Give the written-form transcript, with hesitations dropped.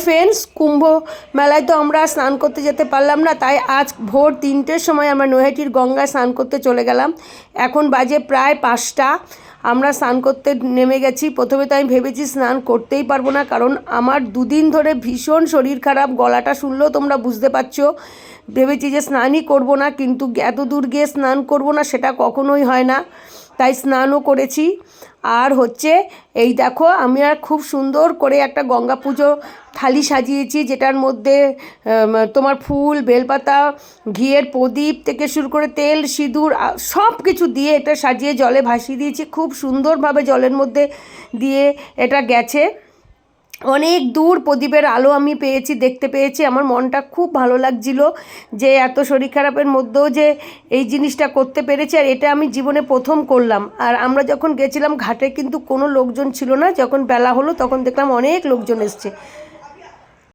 Friends, কুম্ভ মেলায় তো আমরা স্নান করতে যেতে পারলাম না, তাই আজ ভোর 3টের সময় আমরা নৈহাটির গঙ্গায় স্নান করতে চলে গেলাম। এখন বাজে প্রায় 5টা। আমরা স্নান করতে নেমে গেছি। প্রথমে তো আমি ভেবেছি স্নান করতেই পারবো না, কারণ আমার 2 দিন ধরে ভীষণ শরীর খারাপ, গলাটা শুনলেও তোমরা বুঝতে পারছো। ভেবেছি যে স্নানই করব না, কিন্তু এত দূর গিয়ে স্নান করব না সেটা কখনোই হয় না, তাই স্নানও করেছি। আর হচ্ছে এই দেখো, আমি আর খুব সুন্দর করে একটা গঙ্গা পুজো থালি সাজিয়েছি, যেটার মধ্যে তোমার ফুল, বেলপাতা, ঘিয়ের প্রদীপ থেকে শুরু করে তেল, সিঁদুর সব কিছু দিয়ে এটা সাজিয়ে জলে ভাসিয়ে দিয়েছি। খুব সুন্দরভাবে জলের মধ্যে দিয়ে এটা গেছে। অনেক দূর প্রদীপের আলো আমি পেয়েছি, দেখতে পেয়েছি। আমার মনটা খুব ভালো লাগছিল যে এত শরীর খারাপের মধ্যেও যে এই জিনিসটা করতে পেরেছি, আর এটা আমি জীবনে প্রথম করলাম। আর আমরা যখন গেছিলাম ঘাটে কিন্তু কোনো লোকজন ছিল না, যখন বেলা হলো তখন দেখলাম অনেক লোকজন এসছে।